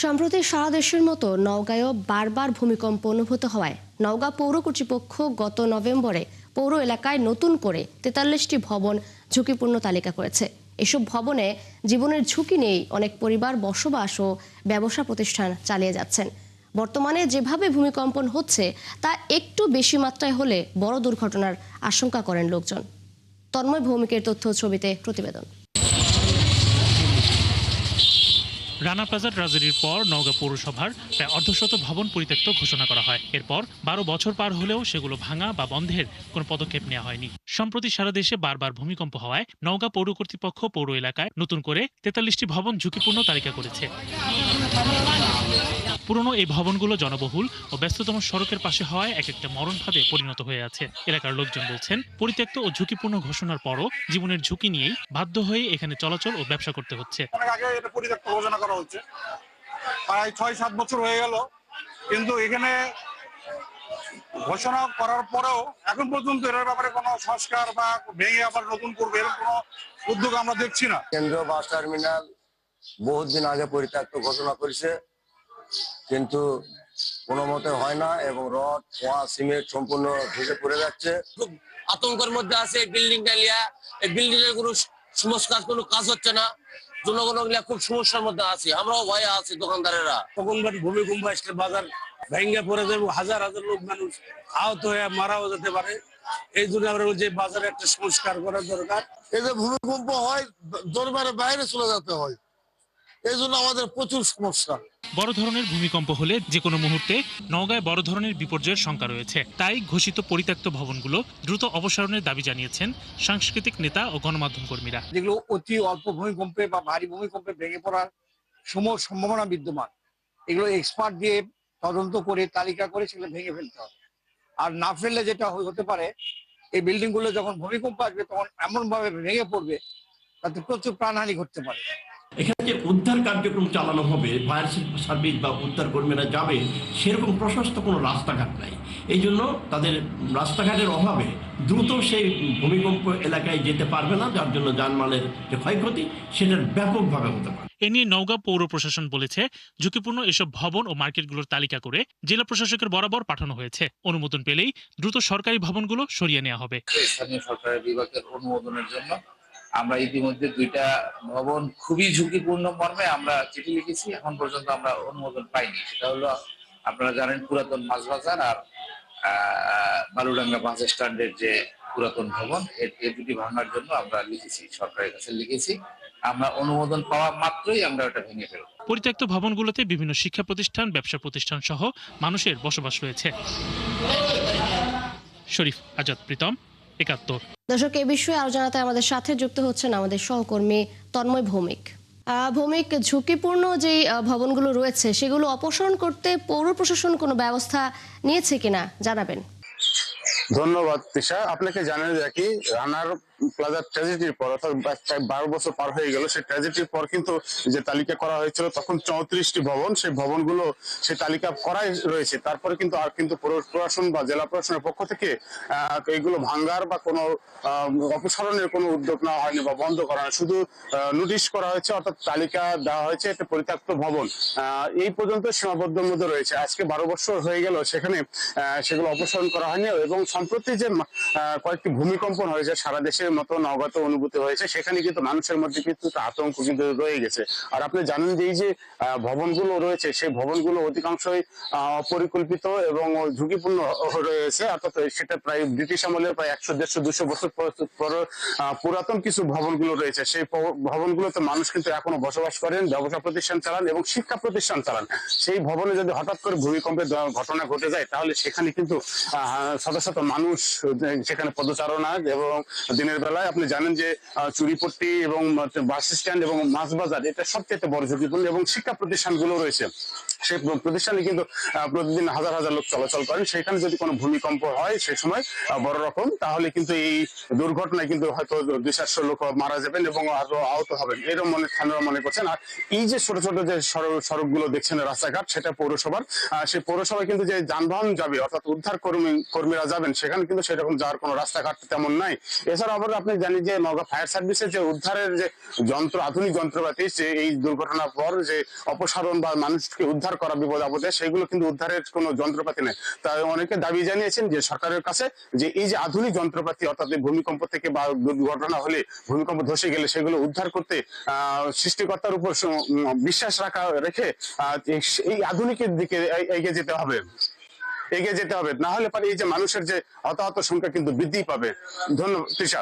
সম্প্রতি সারা দেশের মতো নওগাঁয়ও বারবার ভূমিকম্প অনুভূত হওয়ায় নওগাঁ পৌর কর্তৃপক্ষ গত নভেম্বরে পৌর এলাকায় নতুন করে ৪৩টি ভবন ঝুঁকিপূর্ণ তালিকা করেছে। এসব ভবনে জীবনের ঝুঁকি নিয়েই অনেক পরিবার বসবাস ও ব্যবসা প্রতিষ্ঠান চালিয়ে যাচ্ছেন। বর্তমানে যেভাবে ভূমিকম্পন হচ্ছে তা একটু বেশি মাত্রায় হলে বড় দুর্ঘটনার আশঙ্কা করেন লোকজন। তন্ময় ভৌমিকের তথ্য ছবিতে প্রতিবেদন। রানা প্লাজা ট্র্যাজেডির পর নওগাঁ পৌরসভার প্রায় অর্ধশত ভবন পরিত্যক্ত ঘোষণা করা হয়। এরপর ১২ বছর পার হলেও সেগুলো ভাঙা বা বন্ধের কোনো পদক্ষেপ নেওয়া হয়নি। সম্প্রতি সারা দেশে বারবার ভূমিকম্প হওয়ায় নওগাঁ পৌর কর্তৃপক্ষ পৌর এলাকায় নতুন করে ৪৩টি ভবন ঝুঁকিপূর্ণ তালিকা করেছে। পুরনো এই ভবনগুলো জনবহুল ও ব্যস্ততম সড়কের পাশে হওয়ায় এক একটা মরণফাঁদে পরিণত হয়ে আছে। এলাকার লোকজন বলছেন, পরিত্যক্ত ও ঝুঁকিপূর্ণ ঘোষণার পরও জীবনের ঝুঁকি নিয়েই বাধ্য হয়ে এখানে চলাচল ও ব্যবসা করতে হচ্ছে। আগে এটা পরিত্যক্ত ঘোষণা করা হচ্ছে, প্রায় ৬-৭ বছর হয়ে গেল, কিন্তু এখানে ঘোষণা করার পরেও এখন পর্যন্ত এর ব্যাপারে কোনো সংস্কার বা ভেঙে আবার নতুন করবে এরকম কোনো উদ্যোগ আমরা দেখছি না। কেন্দ্রীয় বাস টার্মিনাল বহুত দিন আগে পরিত্যক্ত ঘোষণা করেছে, কিন্তু কোনো মতে হয় না এবং রড ওয়া সিমেন্ট সম্পূর্ণ ধসে পড়ে যাচ্ছে। খুব আতঙ্কের মধ্যে আছে এই বিল্ডিংটা নিয়ে। এই বিল্ডিং এর কোনো সংস্কার কোনো কাজ হচ্ছে না, জনগণ খুব সমস্যার মধ্যে আছে। আমরাও ভয়ে আছি দোকানদারেরা। কখন ভূমিকম্প আসলে বাজার ভেঙে পড়ে যাবে, হাজার হাজার লোক মানুষ আহত হয়ে মারাও যেতে পারে। এই জন্য আমরা যে বাজারে একটা সংস্কার করার দরকার। এই যে ভূমিকম্প হয় দরবারে বাইরে চলে যেতে হয়, এই জন্য আমাদের প্রচুর সমস্যা। বড় ধরনের ভূমিকম্প হলে যে কোনো মুহূর্তে নওগাঁয় বড় ধরনের বিপর্যয়ের শঙ্কা রয়েছে। তাই ঘোষিত পরিত্যক্ত ভবনগুলো দ্রুত অপসারণের দাবি জানিয়েছেন সাংস্কৃতিক নেতা ও গণমাধ্যম কর্মীরা। যেগুলো অতি অল্প ভূমিকম্পে বা ভারী ভূমিকম্পে ভেঙে পড়ার সম্ভাবনা বিদ্যমান, এগুলো এক্সপার্ট দিয়ে তদন্ত করে তালিকা করে সেগুলো ভেঙে ফেলতে হবে। আর না ফেললে যেটা হতে পারে, এই বিল্ডিং গুলো যখন ভূমিকম্প আসবে তখন এমন ভাবে ভেঙে পড়বে তাতে প্রচুর প্রাণহানি ঘটতে পারে। এখানে যে উদ্ধার কার্যক্রম চালানো হবে, ফায়ার সার্ভিস বা উদ্ধার কর্মীরা যাবে, সেরকম প্রশস্ত কোনো রাস্তাঘাট নাই। এই জন্য তাদের রাস্তাঘাটের অভাবে দ্রুত সেই ভূমিকম্প এলাকায় যেতে পারবে না, যার জন্য যানমালের যে ক্ষয়ক্ষতি সেটার ব্যাপকভাবে হতে পারে। এ নিয়ে নওগাঁ পৌর প্রশাসন বলেছে, ঝুঁকিপূর্ণ এসব ভবন ও মার্কেটগুলোর তালিকা করে জেলা প্রশাসকের বরাবর পাঠানো হয়েছে। অনুমোদন পেলেই দ্রুত সরকারি ভবনগুলো সরিয়ে নেওয়া হবে। স্থানীয় সরকারের বিভাগের অনুমোদনের জন্য আমরা ইতিমধ্যে 2টা ভবন খুবই ঝুঁকিপূর্ণ মর্মে আমরা চিঠি লিখেছি। এখন পর্যন্ত আমরা অনুমোদন পাইনি। সেটা হলো, আপনারা জানেন, পুরাতন মাছ বাজার আর বালুডাঙ্গা বাস স্ট্যান্ডের যে পুরাতন ভবন, এই দুটি ভাঙার জন্য আমরা লিখেছি, সরকারের কাছে লিখেছি। আমরা অনুমোদন পাওয়া মাত্রই আমরা ওটা ভেঙে ফেলব। পরিত্যক্ত ভবনগুলোতে বিভিন্ন শিক্ষা প্রতিষ্ঠান, ব্যবসা প্রতিষ্ঠান সহ মানুষের বসবাস রয়েছে। শরীফ আজাদ, প্রীতম, ৭১। দর্শক, এই বিষয়ে আরো জানাতে আমাদের সাথে যুক্ত হচ্ছেন আমাদের সহকর্মী তন্ময় ভৌমিক। ভৌমিক, ঝুঁকিপূর্ণ যে ভবনগুলো রয়েছে সেগুলো অপসারণ করতে পৌর প্রশাসন কোনো ব্যবস্থা নিয়েছে কিনা জানাবেন। ধন্যবাদ তৃষা। আপনাকে জানিয়ে রাখি, রানার প্লাজা ট্র্যাজেডির পর, অর্থাৎ প্রায় ১২ বছর পার হয়ে গেল, সেই ট্র্যাজেডির পর কিন্তু যে তালিকা করা হয়েছিল তখন ৩৪টি ভবন, সেই ভবনগুলো সেই তালিকা করাই রয়েছে। তারপরে কিন্তু প্রশাসন বা জেলা প্রশাসনের পক্ষ থেকে এইগুলো ভাঙ্গার বা কোনো অপসারণের কোনো উদ্যোগ নেওয়া হয়নি বা বন্ধ করা হয়নি, শুধু নোটিশ করা হয়েছে, অর্থাৎ তালিকা দেওয়া হয়েছে একটা পরিত্যক্ত ভবন এই পর্যন্ত সীমাবদ্ধের মধ্যে রয়েছে। আজকে ১২ বছর হয়ে গেল, সেখানে সেগুলো অপসারণ করা হয়নি। এবং সম্প্রতি যে কয়েকটি ভূমিকম্পন হয়েছে সারা দেশের মতো নওগাঁতে অনুভূতি হয়েছে, সেখানে কিন্তু মানুষের মধ্যে কিন্তু আতঙ্ক কিন্তু রয়ে গেছে। আর আপনি জানেন যে এই যে ভবনগুলো রয়েছে, সেই ভবনগুলো অধিকাংশই অপরিকল্পিত এবং ঝুঁকিপূর্ণ রয়েছে। অর্থাৎ সেটা প্রায় ব্রিটিশ আমলের প্রায় ১০০, ১৫০, ২০০ বছর পর পুরাতন কিছু ভবনগুলো রয়েছে। সেই ভবনগুলোতে মানুষ কিন্তু এখনো বসবাস করেন, ব্যবসা প্রতিষ্ঠান চালান এবং শিক্ষা প্রতিষ্ঠান চালান। সেই ভবনে যদি হঠাৎ করে ভূমিকম্পের ঘটনা ঘটে যায়, তাহলে সেখানে কিন্তু শত শত মানুষ সেখানে পদচারণা এবং দিনের বেলায় আপনি জানেন যে চুরিপট্টি এবং বাস স্ট্যান্ড এবং মাছ বাজার, এটা সবচেয়ে বড় ঝুঁকিপূর্ণ এবং শিক্ষা প্রতিষ্ঠানগুলো রয়েছে, সেই প্রতিষ্ঠানে কিন্তু প্রতিদিন হাজার হাজার লোক চলাচল করেন। সেখানে যদি কোনো ভূমিকম্প হয় সেই সময় বড় রকম, তাহলে কিন্তু এই দুর্ঘটনায় কিন্তু হয়তো 200-400 লোক মারা যাবেন এবং আরো আহত হবেন, এরকম স্থানীয়রা মনে করছেন। আর এই যে ছোট ছোট যে সড়কগুলো দেখছেন রাস্তাঘাট, সেটা পৌরসভার, সেই পৌরসভায় কিন্তু যে যানবাহন যাবে অর্থাৎ উদ্ধার কর্মীরা যাবেন, সেখানে কিন্তু সেরকম যাওয়ার কোনো রাস্তাঘাট তেমন নাই। এছাড়া আবার আপনি জানেন যে নওগাঁ ফায়ার সার্ভিসের যে উদ্ধারের যে আধুনিক যন্ত্রপাতি, যে এই দুর্ঘটনার পর যে অপসারণ বা মানুষকে উদ্ধার করা বিপদ আপদে, সেগুলো কিন্তু উদ্ধারের কোনো যন্ত্রপাতি নেই। তাই অনেকে দাবি জানিয়েছেন যে সরকারের কাছে যে এই যে আধুনিক যন্ত্রপাতি অর্থাৎ ভূমিকম্প থেকে বা দুর্ঘটনা হলে, ভূমিকম্প ধসে গেলে সেগুলো উদ্ধার করতে সৃষ্টিকর্তার উপর বিশ্বাস রেখে এই আধুনিকের দিকে এগিয়ে যেতে হবে, না হলে পরে এই যে মানুষের যে হতাহত সংখ্যা কিন্তু বৃদ্ধি পাবে। ধন্যবাদ তৃষা।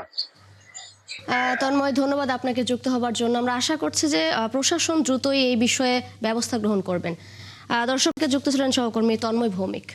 তন্ময়, ধন্যবাদ আপনাকে যুক্ত হবার জন্য। আমরা আশা করছি যে প্রশাসন দ্রুতই এই বিষয়ে ব্যবস্থা গ্রহণ করবেন। দর্শককে যুক্ত ছিলেন সহকর্মী তন্ময় ভৌমিক।